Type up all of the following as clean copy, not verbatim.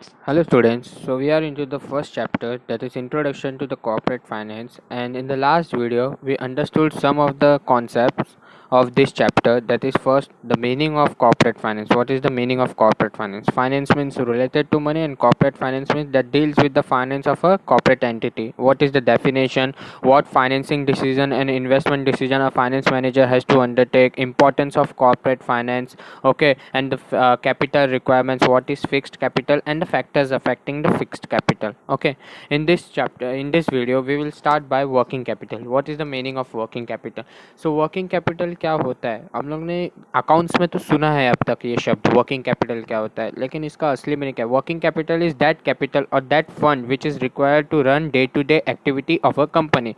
Hello students, so we are into the first chapter, that is introduction to the corporate finance, and in the last video we understood some of the concepts of this chapter. That is, first, the meaning of corporate finance. What is the meaning of corporate finance? Finance means related to money, and corporate finance means that deals with the finance of a corporate entity. What is the definition? What financing decision and investment decision a finance manager has to undertake? Importance of corporate finance, okay, and the capital requirements, what is fixed capital and the factors affecting the fixed capital. Okay, in this chapter, in this video, we will start by working capital. What is the meaning of working capital? So working capital क्या होता है? हम लोग ने accounts में तो सुना है अब तक ये शब्द वर्किंग कैपिटल क्या होता है, लेकिन इसका असली मीनिंग क्या है? Working capital is that capital और that fund which is required to run day to day activity of a company.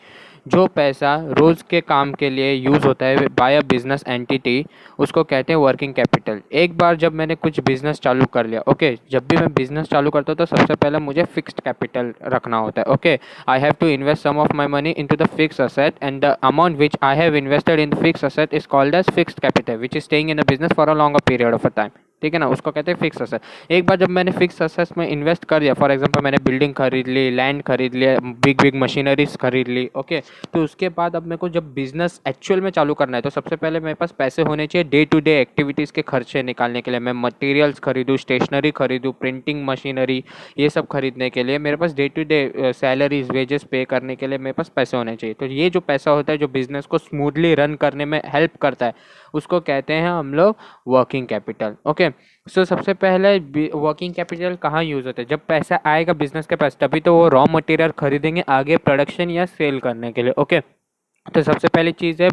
जो पैसा रोज़ के काम के लिए यूज़ होता है बाय अ बिजनेस एंटिटी, उसको कहते हैं वर्किंग कैपिटल. एक बार जब मैंने कुछ बिजनेस चालू कर लिया, ओके, जब भी मैं बिजनेस चालू करता हूँ तो सबसे पहले मुझे फिक्स्ड कैपिटल रखना होता है. Okay, I have to invest some of my money into the fix asset, and the amount which I have invested in the fix asset is called as fixed capital which is staying in the business for a longer period of a time. ठीक है ना, उसको कहते हैं fix asset. एक बार जब मैंने fix assets में इन्वेस्ट कर दिया, फॉर एग्जांपल मैंने बिल्डिंग खरीद ली, लैंड खरीद लिया, बिग बिग मशीनरीज खरीद ली, ओके, तो उसके बाद अब मेरे को जब बिजनेस एक्चुअल में चालू करना है तो सबसे पहले मेरे पास पैसे होने चाहिए डे टू डे एक्टिविटीज़ के खर्चे निकालने के लिए. मैं मटेरियल्स खरीदूँ, स्टेशनरी खरीदूँ, प्रिंटिंग मशीनरी, ये सब खरीदने के लिए मेरे पास day to day salaries wages pay करने के लिए मेरे पास पैसे होने चाहिए. तो ये जो पैसा होता है जो बिजनेस को स्मूथली रन करने में हेल्प करता है, उसको कहते हैं हम लोग वर्किंग कैपिटल. ओके, सो सबसे पहले वर्किंग कैपिटल कहाँ यूज़ होता है? जब पैसा आएगा बिजनेस के पास तभी तो वो रॉ मटेरियल खरीदेंगे आगे प्रोडक्शन या सेल करने के लिए. ओके, तो सबसे पहली चीज़ है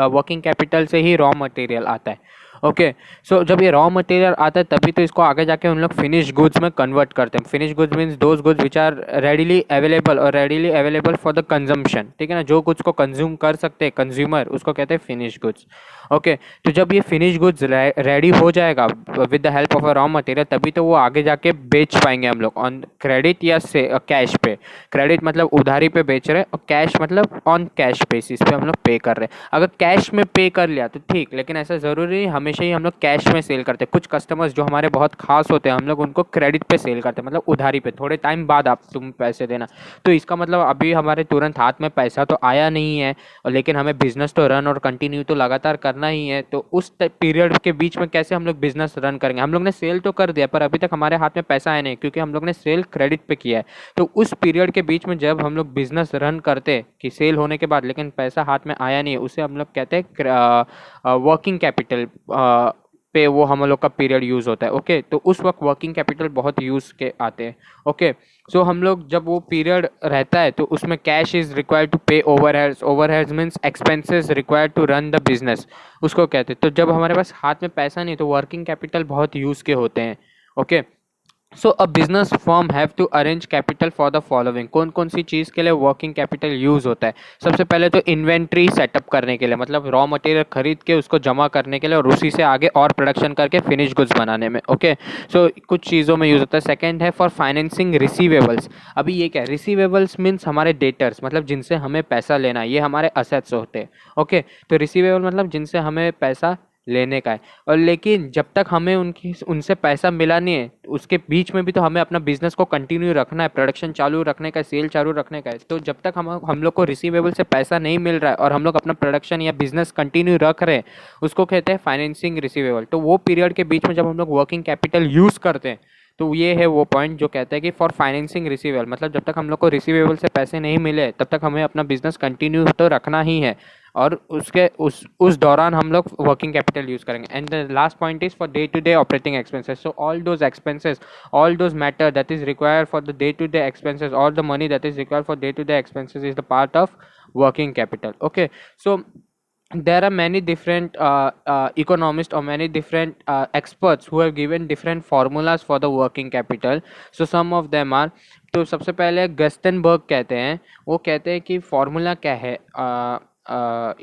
वर्किंग कैपिटल से ही रॉ मटेरियल आता है. ओके, सो जब ये रॉ मटेरियल आता है तभी तो इसको आगे जाके उन लोग फिनिश गुड्स में कन्वर्ट करते हैं. Finish goods means those goods which are readily available और readily available for the consumption. ठीक है ना, जो गुड्स को कंज्यूम कर सकते हैं कंज्यूमर, उसको कहते हैं फिनिश गुड्स. ओके, तो जब ये फिनिश गुड्स रेडी हो जाएगा with the help of a raw material, तभी तो वो आगे जाके बेच पाएंगे हम लोग ऑन क्रेडिट या से कैश पे. क्रेडिट मतलब उधारी पे बेच रहे हैं और कैश मतलब ऑन कैश बेसिस पे हम लोग पे कर रहे हैं. अगर कैश में पे कर लिया तो ठीक, लेकिन ऐसा ज़रूरी नहीं हमेशा ही हम लोग कैश में सेल करते हैं. कुछ कस्टमर्स जो हमारे बहुत खास होते हैं हम लोग उनको क्रेडिट पे सेल करते हैं, मतलब उधारी पे, थोड़े टाइम बाद आप तुम पैसे देना. तो इसका मतलब अभी हमारे तुरंत हाथ में पैसा तो आया नहीं है, लेकिन हमें बिजनेस तो रन और कंटिन्यू तो लगातार करना ही है. तो उस पीरियड के बीच में कैसे हम लोग बिजनेस रन करेंगे? हम लोग ने सेल तो कर दिया पर अभी तक हमारे हाथ में पैसा आया नहीं क्योंकि हम लोग ने सेल क्रेडिट पे किया है. तो उस पीरियड के बीच में जब हम लोग बिजनेस रन करते कि सेल होने के बाद लेकिन पैसा हाथ में आया नहीं है, उसे हम लोग कहते हैं वर्किंग कैपिटल पे वो हम लोग का पीरियड यूज़ होता है. ओके, तो उस वक्त वर्किंग कैपिटल बहुत यूज़ के आते हैं. ओके, सो हम लोग जब वो पीरियड रहता है तो उसमें cash is required to pay overheads. Overheads means expenses required to run the business, उसको कहते हैं. तो जब हमारे पास हाथ में पैसा नहीं तो वर्किंग कैपिटल बहुत यूज़ के होते हैं. Okay, so a business firm have to arrange capital for the following. कौन कौन सी चीज़ के लिए वर्किंग कैपिटल यूज़ होता है? सबसे पहले तो इन्वेंट्री सेटअप करने के लिए, मतलब रॉ मटेरियल खरीद के उसको जमा करने के लिए और उसी से आगे और प्रोडक्शन करके फिनिश गुड्स बनाने में. ओके, सो कुछ चीज़ों में यूज़ होता है. सेकंड है फॉर फाइनेंसिंग रिसीवेबल्स. अभी ये क्या है? रिसीवेबल्स मीन्स हमारे डेटर्स, मतलब जिनसे हमें पैसा लेना है, ये हमारे असेट्स होते हैं. ओके, तो रिसीवेबल मतलब जिनसे हमें पैसा लेने का है. और लेकिन जब तक हमें उनसे पैसा मिला नहीं है उसके बीच में भी तो हमें अपना बिजनेस को कंटिन्यू रखना है, प्रोडक्शन चालू रखने का है, सेल चालू रखने का है. तो जब तक हम लोग को रिसीवेबल से पैसा नहीं मिल रहा है और हम लोग अपना प्रोडक्शन या बिजनेस कंटिन्यू रख रहे हैं, उसको कहते हैं फाइनेंसिंग रिसीवेबल. तो वो पीरियड के बीच में जब हम लोग वर्किंग कैपिटल यूज़ करते हैं तो ये है वो पॉइंट जो कहता है कि फॉर फाइनेंसिंग रिसीवेबल, मतलब जब तक हम लोग को रिसीवेबल से पैसे नहीं मिले तब तक हमें अपना बिजनेस कंटिन्यू तो रखना ही है और उसके उस दौरान हम लोग वर्किंग कैपिटल यूज़ करेंगे. And the last point is for day to day operating expenses. So all those expenses, all those matter that is required for the day to day expenses, all the money that is required for day to day expenses is the part of working capital. Okay, so there are many different economists or many different experts who have given different formulas for the working capital. So some of them are, तो सबसे पहले गस्टनबर्ग कहते हैं, वो कहते हैं कि formula क्या है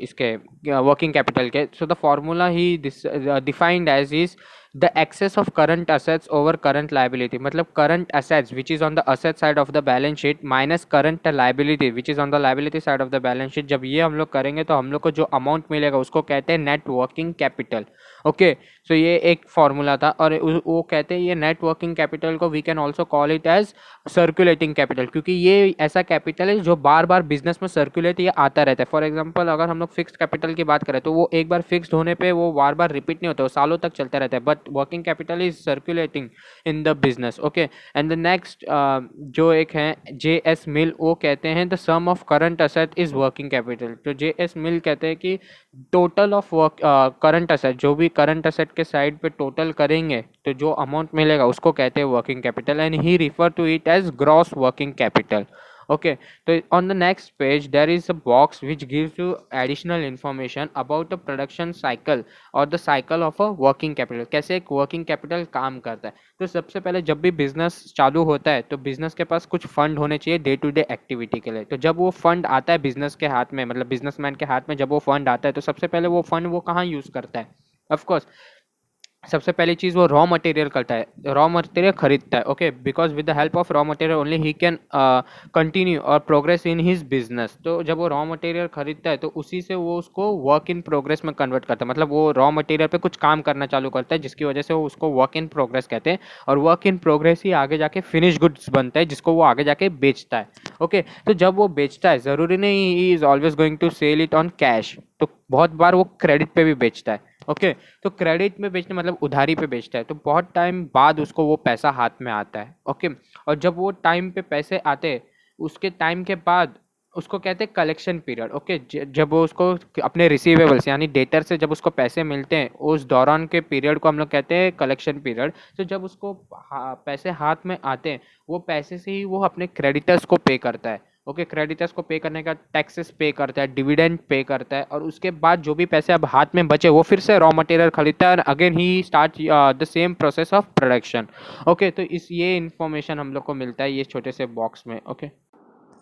इसके वर्किंग कैपिटल के. सो द फॉर्मूला ही defined as is the excess of current assets over current liability, मतलब current assets which is on the asset side of the balance sheet minus current liability which is on the liability side of the balance sheet. जब ये हम लोग करेंगे तो हम लोग को जो अमाउंट मिलेगा उसको कहते हैं net working capital. Okay, so ये एक फॉर्मूला था, और वो कहते हैं ये नेट वर्किंग कैपिटल को we can also call it as circulating capital, क्योंकि ये ऐसा कैपिटल है जो बार बार बिजनेस में सर्कुलेट या आता रहता है। फॉर एग्जांपल अगर हम लोग फिक्स्ड कैपिटल की बात करें तो वो एक बार फिक्स्ड होने पे वो बार बार रिपीट नहीं होता, वो सालों तक चलता रहता है, but working capital is circulating in the business. Okay, and the next जो एक है जे एस मिल, वो कहते हैं the sum of current asset is working capital. तो जे एस मिल कहते हैं कि total of work current asset, जो भी करंट असेट के साइड पे टोटल करेंगे तो जो अमाउंट मिलेगा उसको कहते हैं working capital, and he refer to it as gross working capital. Okay, so on the next page there is a box which gives you additional information about the production cycle or the cycle of a working capital, कैसे एक working capital काम करता है। तो सबसे पहले जब भी बिजनेस चालू होता है तो बिजनेस के पास कुछ फंड होने चाहिए डे टू डे एक्टिविटी के लिए। तो जब वो फंड आता है बिजनेस के हाथ में, मतलब बिजनेसमैन के हाथ में जब वो फंड आता है तो सबसे पहले वो फंड वो कहाँ यूज़ करता है? ऑफकोर्स सबसे पहली चीज़ वो रॉ मटेरियल करता है, रॉ मटेरियल खरीदता है। Okay, because with the help of raw material only he can continue और प्रोग्रेस इन हिज बिजनेस। तो जब वो रॉ मटेरियल खरीदता है तो उसी से वो उसको वर्क इन प्रोग्रेस में कन्वर्ट करता है, मतलब वो रॉ मटेरियल पे कुछ काम करना चालू करता है जिसकी वजह से वो उसको वर्क इन प्रोग्रेस कहते हैं, और वर्क इन प्रोग्रेस ही आगे जाके फिनिश गुड्स बनता है जिसको वो आगे जाके बेचता है। ओके, तो जब वो बेचता है ज़रूरी नहीं he is always going to sell it on cash, तो बहुत बार वो क्रेडिट पे भी बेचता है। ओके, तो क्रेडिट में बेचने मतलब उधारी पे बेचता है, तो बहुत टाइम बाद उसको वो पैसा हाथ में आता है। ओके, और जब वो टाइम पे पैसे आते उसके टाइम के बाद उसको कहते हैं कलेक्शन पीरियड। ओके, जब वो उसको अपने रिसीवेबल्स यानी डेटर से जब उसको पैसे मिलते हैं उस दौरान के पीरियड को हम लोग कहते हैं कलेक्शन पीरियड। तो जब उसको पैसे हाथ में आते हैं वो पैसे से ही वो अपने क्रेडिटर्स को पे करता है। ओके, क्रेडिटर्स को पे करने का टैक्सेस पे करता है, डिविडेंड पे करता है, और उसके बाद जो भी पैसे अब हाथ में बचे वो फिर से रॉ मटेरियल खरीदता है, और again he start the same process of production. Okay, तो इस ये इन्फॉर्मेशन हम लोग को मिलता है ये छोटे से बॉक्स में। Okay,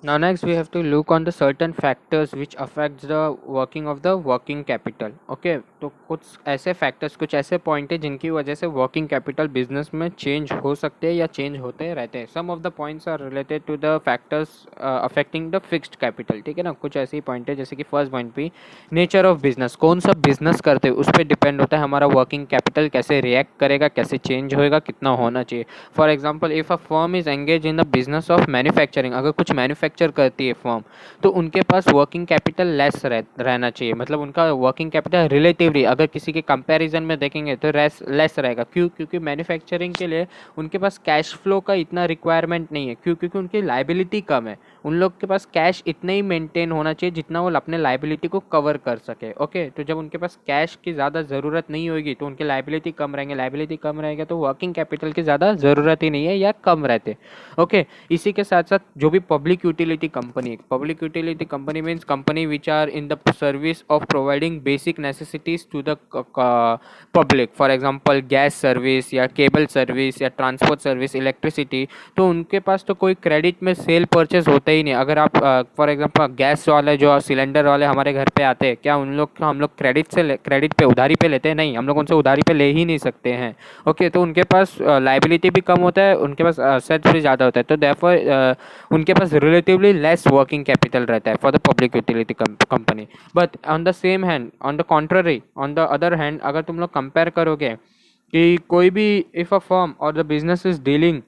now next we have to look on the certain factors which affects the working of the working capital. Okay, तो कुछ ऐसे फैक्टर्स, कुछ ऐसे पॉइंट है जिनकी वजह से वर्किंग कैपिटल बिजनेस में चेंज हो सकते हैं या चेंज होते रहते हैं। Some of the points are related to the factors affecting the fixed capital. ठीक है ना, कुछ ऐसे ही पॉइंट है जैसे कि फर्स्ट पॉइंट भी नेचर ऑफ बिजनेस, कौन सा बिजनेस करते हैं उस पर डिपेंड होता है हमारा वर्किंग कैपिटल कैसे रिएक्ट करेगा, कैसे चेंज होएगा, कितना होना चाहिए। For example if a firm is engage in the business of manufacturing, अगर कुछ मैन्युफैक्चर करती है फर्म तो उनके पास वर्किंग कैपिटल लेस रहना चाहिए, मतलब उनका वर्किंग कैपिटल रिलेटिवली अगर किसी के कंपैरिजन में देखेंगे तो लेस रहेगा। क्यों? क्योंकि मैन्युफैक्चरिंग के लिए उनके पास कैश फ्लो का इतना रिक्वायरमेंट नहीं है। क्यों? क्योंकि उनकी लाइबिलिटी कम है, उन लोग के पास कैश इतना ही मेंटेन होना चाहिए जितना वो अपने लाइबिलिटी को कवर कर सके। ओके, तो जब उनके पास कैश की ज़्यादा ज़रूरत नहीं होगी तो उनकी लाइबिलिटी कम रहेंगे, लाइबिलिटी कम रहेगा तो वर्किंग कैपिटल की ज़्यादा ज़रूरत ही नहीं है या कम रहते। ओके, इसी के साथ साथ जो भी public utility company means company which are in the service of providing basic necessities to the public, for example gas service या केबल सर्विस या ट्रांसपोर्ट सर्विस, इलेक्ट्रिसिटी, तो उनके पास तो कोई क्रेडिट में सेल परचेज होता ही नहीं। अगर आप फॉर एग्जांपल गैस वाले जो सिलेंडर वाले हमारे घर पे आते हैं, क्या उन लोग हम लोग क्रेडिट पे उधारी पे लेते हैं? नहीं, हम लोग उनसे उधारी पे ले ही नहीं सकते हैं। ओके, तो उनके पास लाइबिलिटी भी कम होता है, उनके पास असेट्स भी ज़्यादा होता है, तो देयरफॉर उनके पास रिलेटिवली लेस वर्किंग कैपिटल रहता है for the public utility company. But on the same hand, on the contrary, on the other hand, अगर तुम लोग कंपेयर करोगे कि कोई भी इफ़ अ फर्म और the business is dealing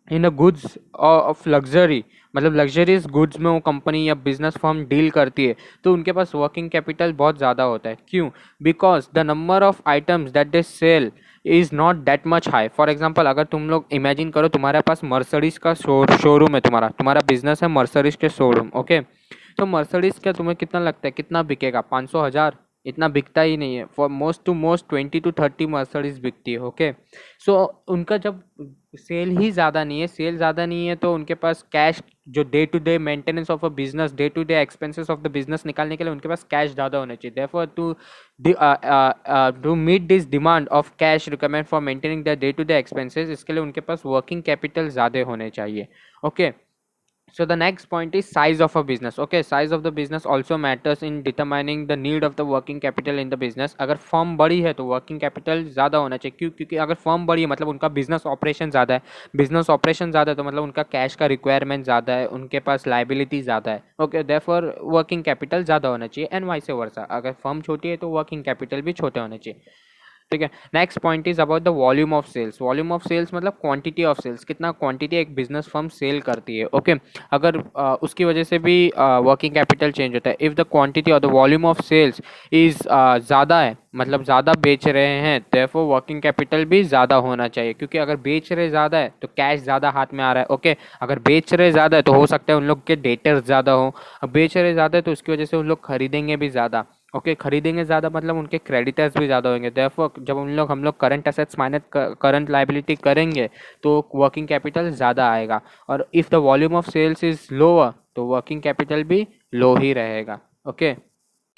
in a goods of luxury, मतलब लग्जरीज गुड्स में वो कंपनी या बिजनेस फर्म डील करती है तो उनके पास वर्किंग कैपिटल बहुत ज़्यादा होता है। क्यों? Because the number of items that they sell is not that much high. For example अगर तुम लोग इमेजिन करो तुम्हारे पास मर्सिडीज़ का शोरूम है, तुम्हारा बिजनेस है मर्सिडीज़ के शोरूम। ओके, तो मर्सिडीज़ का तुम्हें कितना लगता है कितना बिकेगा? 500,000? इतना बिकता ही नहीं है। For most to most 20 to 30 Mercedes बिकती है। ओके, सो उनका जब सेल ही ज़्यादा नहीं है तो उनके पास कैश, जो day to day maintenance of a business, day to day expenses of the business निकालने के लिए उनके पास कैश ज़्यादा होना चाहिए। Therefore to meet this demand of cash requirement for maintaining the day to day expenses, इसके लिए उनके पास वर्किंग कैपिटल ज़्यादा होने चाहिए। Okay, So the next point is size of a business. Okay, size of the business also matters in determining the need of the working capital in the business. अगर firm बड़ी है तो working capital ज़्यादा होना चाहिए, क्योंकि अगर firm बड़ी है मतलब उनका बिजनेस ऑपरेशन ज़्यादा है, बिजनेस ऑपरेशन ज़्यादा है तो मतलब उनका कैश का रिक्वायरमेंट ज़्यादा है, उनके पास लाइबिलिटी ज़्यादा है. ओके, देयरफॉर वर्किंग कैपिटल ज़्यादा होना चाहिए एंड वाइस वर्सा. अगर फर्म छोटी है तो वर्किंग कैपिटल भी छोटे होने चाहिए. ठीक है. Next point is about the volume of sales. Volume of sales मतलब क्वांटिटी ऑफ सेल्स, कितना क्वांटिटी एक बिजनेस फर्म सेल करती है. ओके, अगर उसकी वजह से भी वर्किंग कैपिटल चेंज होता है. इफ़ द क्वांटिटी और the volume of sales is ज़्यादा है, मतलब ज़्यादा बेच रहे हैं, देयरफॉर वर्किंग कैपिटल भी ज़्यादा होना चाहिए, क्योंकि अगर बेच रहे ज़्यादा है तो कैश ज़्यादा हाथ में आ रहा है. ओके, अगर बेच रहे ज़्यादा है तो हो सकता है उन लोग के डेटर्स ज़्यादा हो. बेच रहे ज़्यादा है तो उसकी वजह से उन लोग खरीदेंगे भी ज़्यादा. ओके, खरीदेंगे ज़्यादा मतलब उनके क्रेडिटर्स भी ज़्यादा होंगे. देयरफॉर जब हम लोग current assets minus current liability करेंगे तो वर्किंग कैपिटल ज़्यादा आएगा. और if the volume of sales is lower तो वर्किंग कैपिटल भी लो ही रहेगा. Okay.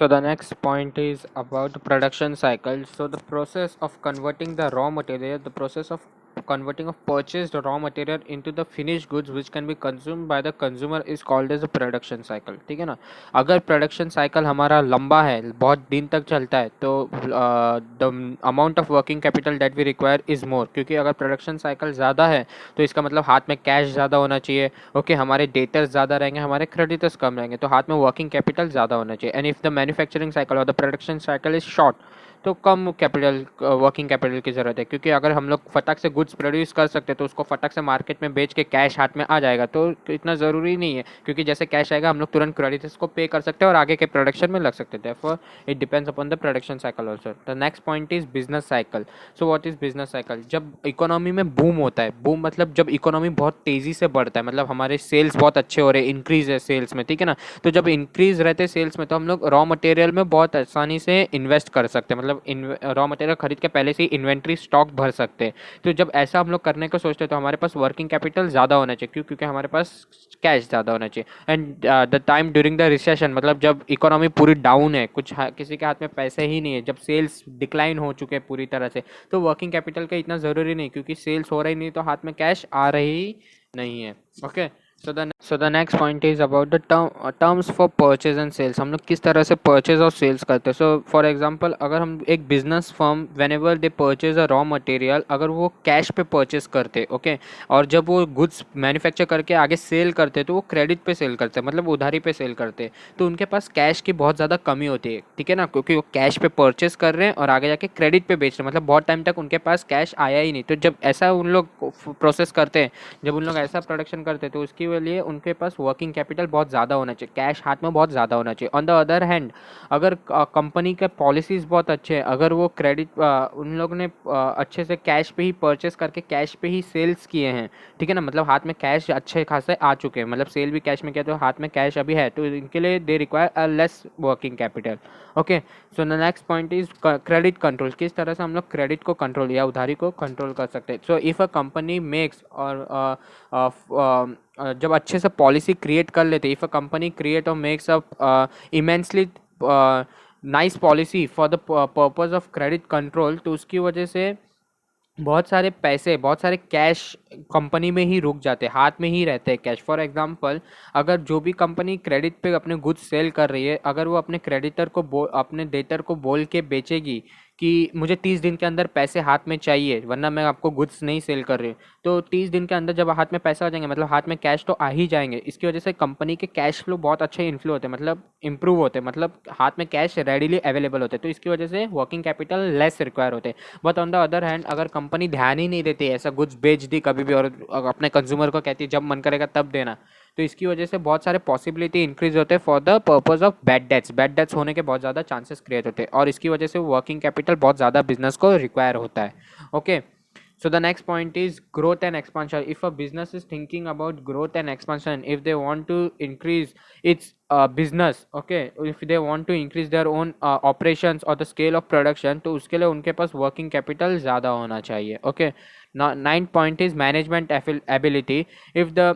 So the next point is about the production cycle. So the process of converting the raw material, the process of converting of purchased raw material into the finished goods which can be consumed by the consumer is called as a production cycle. ठीक है ना. अगर production cycle हमारा लंबा है, बहुत दिन तक चलता है, तो the amount of working capital that we require is more, क्योंकि अगर प्रोडक्शन साइकिल ज़्यादा है तो इसका मतलब हाथ में कैश ज़्यादा होना चाहिए. ओके, हमारे डेटर्स ज़्यादा रहेंगे, हमारे क्रेडिटर्स कम रहेंगे, तो हाथ में वर्किंग कैपिटल ज़्यादा होना चाहिए. And if the manufacturing cycle और the production cycle is short तो कम कैपिटल वर्किंग कैपिटल की ज़रूरत है, क्योंकि अगर हम लोग फटाक से गुड्स प्रोड्यूस कर सकते हैं तो उसको फटाक से मार्केट में बेच के कैश हाथ में आ जाएगा, तो इतना ज़रूरी नहीं है, क्योंकि जैसे कैश आएगा हम लोग तुरंत क्रेडिटर्स को पे कर सकते हैं और आगे के प्रोडक्शन में लग सकते हैं. Therefore it depends upon the production cycle also. The next point is business cycle. So what is business cycle? जब इकोनॉमी में बूम होता है, बूम मतलब जब इकोनॉमी बहुत तेज़ी से बढ़ता है, मतलब हमारे सेल्स बहुत अच्छे हो रहे हैं, इंक्रीज है सेल्स में, ठीक है ना. तो जब इंक्रीज रहते हैं सेल्स में तो हम लोग रॉ मटेरियल में बहुत आसानी से इन्वेस्ट कर सकते हैं, मतलब रॉ मटेरियल खरीद के पहले से ही इन्वेंट्री स्टॉक भर सकते हैं. तो जब ऐसा हम लोग करने को सोचते हैं तो हमारे पास वर्किंग कैपिटल ज़्यादा होना चाहिए, क्योंकि हमारे पास कैश ज़्यादा होना चाहिए. And the time during the recession, मतलब जब इकोनॉमी पूरी डाउन है, किसी के हाथ में पैसे ही नहीं है, जब सेल्स डिक्लाइन हो चुके हैं पूरी तरह से, तो वर्किंग कैपिटल का इतना ज़रूरी नहीं, क्योंकि सेल्स हो रही नहीं तो हाथ में कैश आ रही नहीं है. Okay. So the next point is about the terms for purchase and sales. हम लोग किस तरह से purchase और sales करते हैं. So for example, अगर हम एक business firm whenever they purchase a raw material, अगर वो cash पे purchase करते, okay, और जब वो goods manufacture करके आगे sell करते तो वो credit पे sell करते, मतलब उधारी पे sell करते, तो उनके पास cash की बहुत ज़्यादा कमी होती है, ठीक है ना, क्योंकि वो cash पे purchase कर रहे हैं और आगे जाके credit पे बेच रहे हैं, मतलब बहुत टाइम तक उनके पास cash आया ही नहीं. तो जब ऐसा उन लोग प्रोसेस करते हैं, जब उन लोग ऐसा प्रोडक्शन करते हैं तो उसकी लिए उनके पास वर्किंग कैपिटल बहुत ज़्यादा होना चाहिए, कैश हाथ में बहुत ज़्यादा होना चाहिए. ऑन द अदर हैंड, अगर कंपनी के पॉलिसीज़ बहुत अच्छे हैं, अगर वो क्रेडिट उन लोग ने अच्छे से कैश पे ही परचेस करके कैश पे ही सेल्स किए हैं, ठीक है ना, मतलब हाथ में कैश अच्छे खासे आ चुके हैं, मतलब सेल भी कैश में किया तो हाथ में कैश अभी है, तो इनके लिए they require a less working capital. Okay. So the next point is credit control. किस तरह से हम लोग क्रेडिट को कंट्रोल या उधारी को कंट्रोल कर सकते हैं. So if a company makes और जब अच्छे से पॉलिसी क्रिएट कर लेते, इफ़ अ कंपनी क्रिएट और makes a immensely nice policy for the purpose of credit control, तो उसकी वजह से बहुत सारे पैसे, बहुत सारे कैश कंपनी में ही रुक जाते, हाथ में ही रहते हैं कैश. फॉर एग्जांपल, अगर जो भी कंपनी क्रेडिट पे अपने गुड्स सेल कर रही है, अगर वो अपने क्रेडिटर को अपने डेटर को बोल के बेचेगी कि मुझे 30 दिन के अंदर पैसे हाथ में चाहिए वरना मैं आपको गुड्स नहीं सेल कर रही हूँ, तो 30 दिन के अंदर जब हाथ में पैसा आ जाएंगे, मतलब हाथ में कैश तो आ ही जाएंगे, इसकी वजह से कंपनी के कैश फ्लो बहुत अच्छे इन्फ्लो होते हैं, मतलब इंप्रूव होते हैं, मतलब हाथ में कैश रेडिली अवेलेबल होते हैं, तो इसकी वजह से वर्किंग कैपिटल लेस रिक्वायर होते हैं. But on the other hand, अगर कंपनी ध्यान ही नहीं देती, ऐसा गुड्स बेच दी कभी भी और अपने कंज्यूमर को कहती है जब मन करेगा तब देना, तो इसकी वजह से बहुत सारे पॉसिबिलिटी इंक्रीज होते हैं for the purpose of bad debts होने के बहुत ज़्यादा चांसेस क्रिएट होते हैं, और इसकी वजह से वर्किंग कैपिटल बहुत ज़्यादा बिजनेस को रिक्वायर होता है. Okay. So the next point is growth and expansion. If a business is thinking about growth and expansion, if they want to increase its business, okay, if they want to increase their own operations or the scale of production, तो उसके लिए उनके पास working capital ज़्यादा होना चाहिए. Okay. Now, ninth point is management ability. If the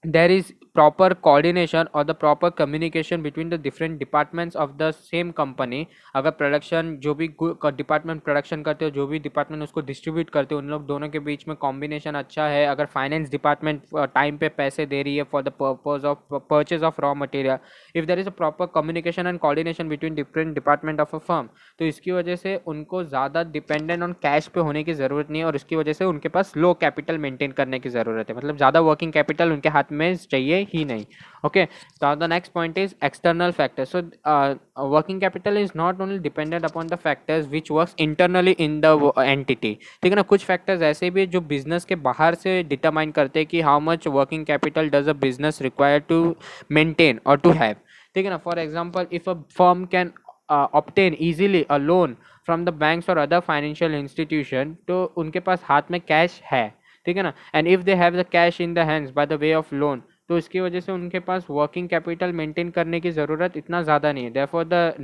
there is proper coordination or the proper communication between the different departments of the same company. अगर production जो भी डिपार्टमेंट प्रोडक्शन करते हो, जो भी डिपार्टमेंट उसको डिस्ट्रीब्यूट करते हो, उन लोग दोनों के बीच में कॉम्बिनेशन अच्छा है, अगर फाइनेंस डिपार्टमेंट टाइम पे पैसे दे रही है for the purpose of purchase of raw material, if there is a proper communication and coordination between different department of a firm, तो इसकी वजह से उनको ज़्यादा डिपेंडेंट ऑन कैश पे होने की ज़रूरत नहीं है, और इसकी वजह से उनके पास लो कैपिटल मेंटेन करने की ज़रूरत है, मतलब ज़्यादा वर्किंग कैपिटल उनके हाथ में चाहिए ही नहीं. Okay, so the next point is external factors. So working capital is not only dependent upon the factors which works internally in the entity. ठीक है ना, कुछ फैक्टर्स ऐसे भी जो बिजनेस के बाहर से डिटरमाइन करते हैं कि how much working capital does a business require to maintain और टू हैव. ठीक है ना, for example if a firm can obtain easily a loan from the banks or other financial institution, तो उनके पास हाथ में कैश है. ठीक है ना, and if they have the cash in the hands by the way of loan, तो इसकी वजह से उनके पास वर्किंग कैपिटल मेंटेन करने की ज़रूरत इतना ज़्यादा नहीं है. Therefore the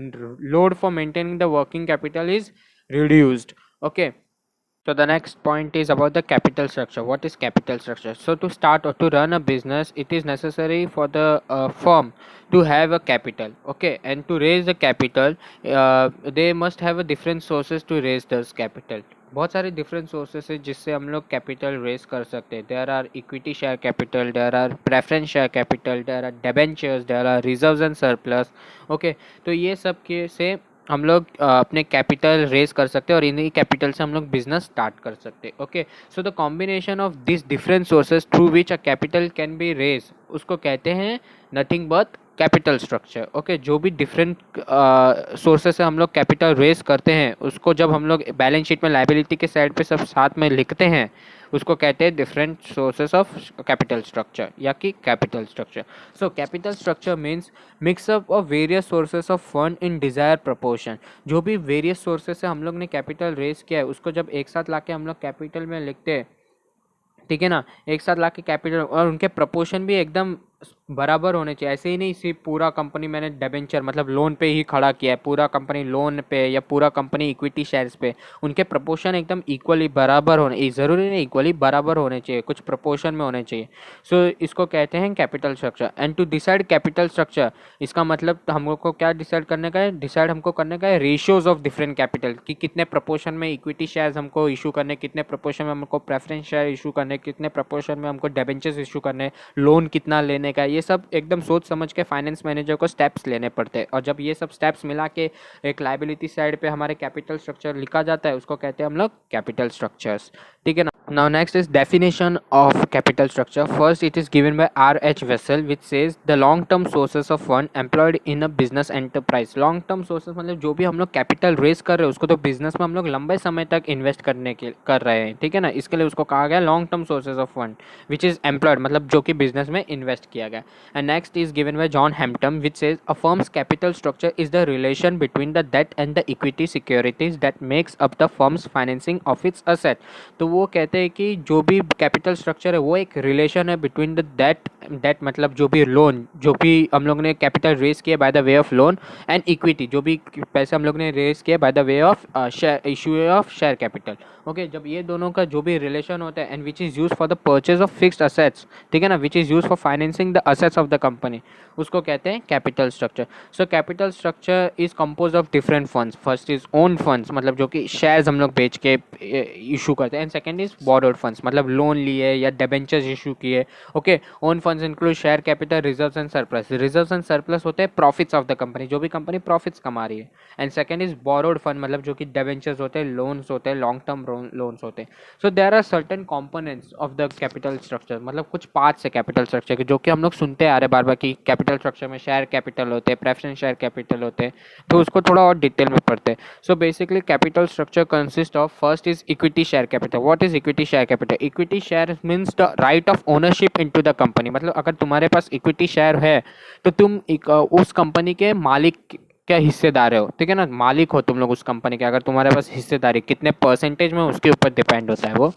load for maintaining the working capital is reduced. Okay, so the next point is about the capital structure. What is capital structure? So to start or to run a business, it is necessary for the firm to have a capital. Okay, and to raise the capital, they must have a different sources to raise this capital. बहुत सारे different sources है जिससे हम लोग capital raise कर सकते हैं. There are equity share capital, there are preference share capital, there are debentures, there are reserves and surplus. Okay, तो ये सब के से हम लोग अपने कैपिटल रेज कर सकते हैं और इन्हीं कैपिटल से हम लोग बिजनेस स्टार्ट कर सकते हैं. Okay, so the combination of this different sources through which a capital can be raise, उसको कहते हैं nothing but capital structure. Okay, जो भी डिफरेंट सोर्सेस से हम लोग कैपिटल रेज करते हैं, उसको जब हम लोग बैलेंस शीट में लाइबिलिटी के साइड पे सब साथ में लिखते हैं, उसको कहते हैं different sources of capital structure या कि capital structure. So capital structure means mixup of various sources of fund in desire proportion. जो भी वेरियस सोर्सेस से हम लोग ने कैपिटल रेज किया है, उसको जब एक साथ लाके हम लोग कैपिटल में लिखते हैं, ठीक है ना, एक साथ लाके कैपिटल, और उनके प्रपोर्शन भी एकदम बराबर होने चाहिए. ऐसे ही नहीं सिर्फ पूरा कंपनी मैंने डेबेंचर मतलब लोन पे ही खड़ा किया है, पूरा कंपनी लोन पे या पूरा कंपनी इक्विटी शेयर्स पे, उनके प्रपोर्शन एकदम इक्वली बराबर होने, ज़रूरी नहीं इक्वली बराबर होने चाहिए, कुछ प्रपोर्शन में होने चाहिए. सो इसको कहते हैं capital structure. And to decide capital structure, इसका मतलब हम लोग को क्या डिसाइड करने का है, डिसाइड हमको करने का है रेशियोज ऑफ डिफरेंट कैपिटल, कि कितने प्रपोर्शन में इक्विटी शेयर्स हमको इशू करने, कितने प्रपोर्शन में हमको प्रेफरेंस शेयर इशू करने, कितने प्रपोर्शन में हमको डेबेंचर्स इशू करने, लोन कितना लेने का. ये सब एकदम सोच समझ के फाइनेंस मैनेजर को स्टेप्स लेने पड़ते हैं, और जब ये सब स्टेप्स मिला के एक लाइबिलिटी साइड पे हमारे कैपिटल स्ट्रक्चर लिखा जाता है, उसको कहते हैं हम लोग कैपिटल स्ट्रक्चर्स. ठीक है ना. Now next is definition of capital structure. First it is given by R.H. Wessel which says the long term sources of fund employed in a business enterprise. long term sources मतलब जो भी हम लोग capital raise कर रहे हैं उसको तो बिजनेस में हम लोग लंबे समय तक इन्वेस्ट करने के कर रहे हैं. ठीक है ना, इसके लिए उसको कहा गया long term sources of fund which is employed, मतलब जो कि बिजनेस में इन्वेस्ट किया गया. And next is given by John Hampton which says a firm's capital structure is the relation between the debt and the equity securities that makes up the firm's financing of its asset. तो वो कहते हैं कि जो भी capital structure है वो एक रिलेशन है बिटवीन द डेट मतलब जो भी लोन, जो भी हम लोग ने कैपिटल रेज किया by the way of loan, and equity जो भी पैसे हम लोग ने रेज किया by the way of share issue of share capital. Okay, जब ये दोनों का जो भी रिलेशन होता है and which is use for the purchase of fixed assets, ठीक है ना, which is use for financing the assets of the company, उसको कहते हैं capital structure. So capital structure is compose of different funds. First is own funds मतलब जो कि shares हम लोग बेच के इशू करते हैं, and second is borrowed funds मतलब लोन लिए या डिबेंचर्स इशू किए. Okay, own funds include share capital, reserves and surplus. Reserves and surplus होते हैं प्रॉफिट्स ऑफ द कंपनी, जो भी कंपनी प्रॉफिट्स कमा रही है. And second is borrowed fund मतलब जो कि डिबेंचर्स होते हैं, लोन्स होते हैं, लॉन्ग टर्म लोन्स होते हैं. So there are certain components of the capital structure, मतलब कुछ पार्ट्स है कैपिटल स्ट्रक्चर के जो कि हम लोग सुनते आ रहे बार बार कि कैपिटल स्ट्रक्चर में शेयर कैपिटल होते हैं, प्रेफरेंस शेयर कैपिटल होते हैं, तो उसको थोड़ा और डिटेल में पढ़ते हैं. So basically capital structure consist of first is equity share capital. What is equity share capital? Equity share means the right of ownership into the company. मतलब अगर तुम्हारे पास इक्विटी शेयर है तो तुम उस कंपनी के मालिक क्या हिस्सेदार हो. ठीक है ना, मालिक हो तुम लोग उस कंपनी के. अगर तुम्हारे पास हिस्सेदारी कितने परसेंटेज में उसके ऊपर डिपेंड होता है वो.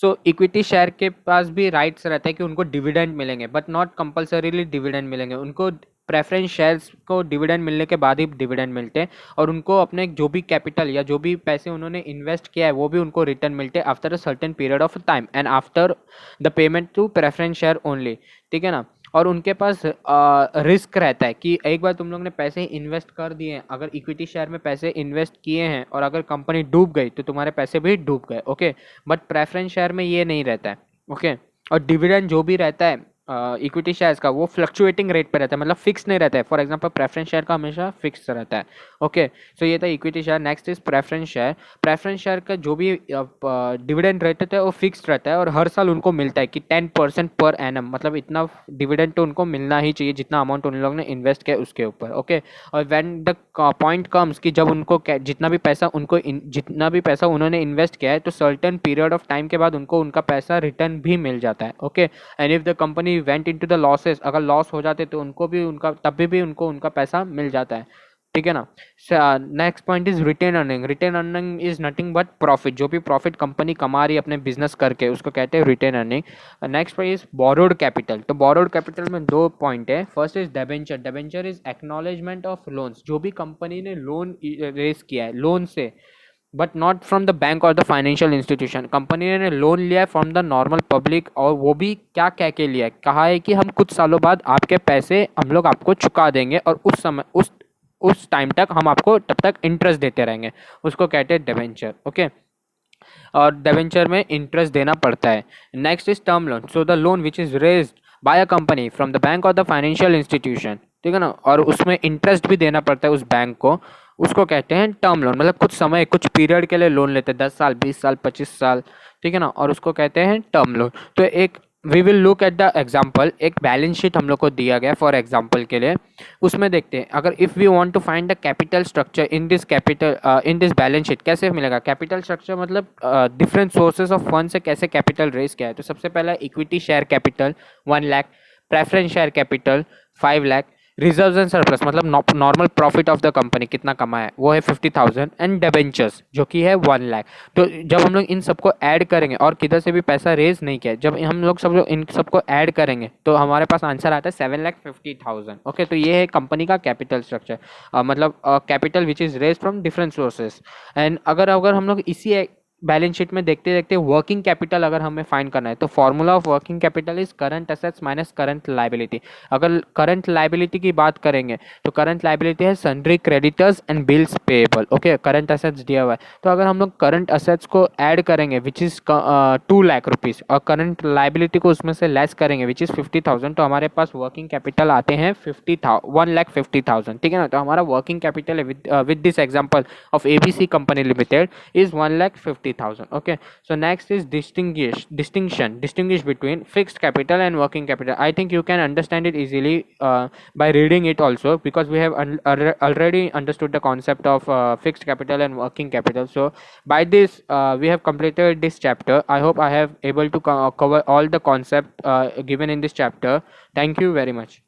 सो इक्विटी शेयर के पास भी राइट्स रहता है कि उनको डिविडेंड मिलेंगे, बट नॉट कंपल्सरीली डिविडेंड मिलेंगे. उनको प्रेफरेंस शेयर्स को डिविडेंड मिलने के बाद ही डिविडेंड मिलते हैं, और उनको अपने जो भी कैपिटल या जो भी पैसे उन्होंने इन्वेस्ट किया है वो भी उनको रिटर्न मिलते हैं after a certain period of time and after the payment to preference share only, ठीक है ना। और उनके पास रिस्क रहता है कि एक बार तुम लोग ने पैसे इन्वेस्ट कर दिए हैं, अगर इक्विटी शेयर में पैसे इन्वेस्ट किए हैं और अगर कंपनी डूब गई तो तुम्हारे पैसे भी डूब गए, ओके। बट प्रेफरेंस शेयर में ये नहीं रहता है, ओके। और डिविडेंड जो भी रहता है इक्विटी शेयर्स का वो फ्लक्चुएटिंग रेट पे रहता है, मतलब फिक्स नहीं रहता है। फॉर एग्जांपल प्रेफरेंस शेयर का हमेशा फिक्स रहता है, ओके। सो ये था equity share. Next is preference share. Preference share का जो भी डिविडेंड रेट रहता है वो फिक्स रहता है और हर साल उनको मिलता है कि 10% पर एनम, मतलब इतना डिविडेंड तो उनको मिलना ही चाहिए जितना अमाउंट उन लोगों ने इन्वेस्ट किया उसके ऊपर, ओके। और व्हेन द पॉइंट कम्स कि जब उनको जितना भी पैसा उन्होंने इन्वेस्ट किया है तो सर्टेन पीरियड ऑफ टाइम के बाद उनको उनका पैसा रिटर्न भी मिल जाता है, okay. And if the company went into the losses, अगर लॉस हो जाते तो उनको भी उनका पैसा मिल जाता है, ठीक है ना। Next point is retain earning. Retain earning is nothing but profit, जो भी प्रॉफिट कंपनी कमा रही है अपने बिजनेस करके उसको कहते हैं retain earning. Next point is borrowed capital. तो बोरोड कैपिटल में दो पॉइंट है। First is debenture. Debenture is acknowledgement of loans, जो भी कंपनी ने लोन रेज किया है लोन से, but not from the bank और द फाइनेंशियल इंस्टीट्यूशन। कंपनी ने लोन लिया है फ्रॉम द नॉर्मल पब्लिक, और वो भी क्या कह के लिया है, कहा है कि हम कुछ सालों बाद आपके पैसे हम लोग आपको चुका देंगे और उस समय उस टाइम तक हम आपको तब तक इंटरेस्ट देते रहेंगे, उसको कहते हैं डिबेंचर, ओके। और डिबेंचर में इंटरेस्ट देना पड़ता है। Next is term loan. So the loan which is raised bye a company from the bank और द फाइनेंशियल इंस्टीट्यूशन, ठीक है ना, और उसमें इंटरेस्ट भी देना पड़ता है उस बैंक को, उसको कहते हैं टर्म लोन। मतलब कुछ समय कुछ पीरियड के लिए लोन लेते हैं, 10 साल 20 साल 25 साल, ठीक है ना, और उसको कहते हैं टर्म लोन। तो एक we will look at the example. एक बैलेंस शीट हम लोग को दिया गया फॉर एग्जाम्पल के लिए, उसमें देखते हैं अगर if we want to find the capital structure in this balance sheet, कैसे मिलेगा कैपिटल स्ट्रक्चर, मतलब डिफरेंट सोर्सेज ऑफ फंड से कैसे कैपिटल रेज किया है। तो सबसे पहला equity share capital 1 lakh, preference share capital 5 lakh, reserves and surplus मतलब normal profit of the company कितना कमाया है वो है 50,000, एंड डिबेंचर्स जो कि है 1 लाख। तो जब हम लोग इन सबको ऐड करेंगे और किधर से भी पैसा रेज नहीं किया, जब हम लोग सब इन सबको ऐड करेंगे तो हमारे पास आंसर आता है 7,50,000, ओके। तो ये है कंपनी का कैपिटल स्ट्रक्चर, मतलब capital which is raise from different sources. And अगर हम लोग इसी बैलेंस शीट में देखते देखते वर्किंग कैपिटल अगर हमें फाइंड करना है तो formula of working capital is current assets minus current liability. अगर करंट लायबिलिटी की बात करेंगे तो करंट लायबिलिटी है sundry creditors and bills payable, okay. Current assets दिया हुआ है, तो अगर हम लोग करंट एसेट्स को ऐड करेंगे विच इज 2 लाख रुपीज और करंट लायबिलिटी को उसमें से लेस करेंगे विच इज 50,000, तो हमारे पास वर्किंग कैपिटल आते हैं 1,50,000, ठीक है ना। तो हमारा वर्किंग कैपिटल है with this example of ABC company limited is 1,50,000, okay. So next is distinguish between fixed capital and working capital. I think you can understand it easily by reading it also, because we have already understood the concept of fixed capital and working capital. So by this we have completed this chapter. I hope I have able to cover all the concept given in this chapter. Thank you very much.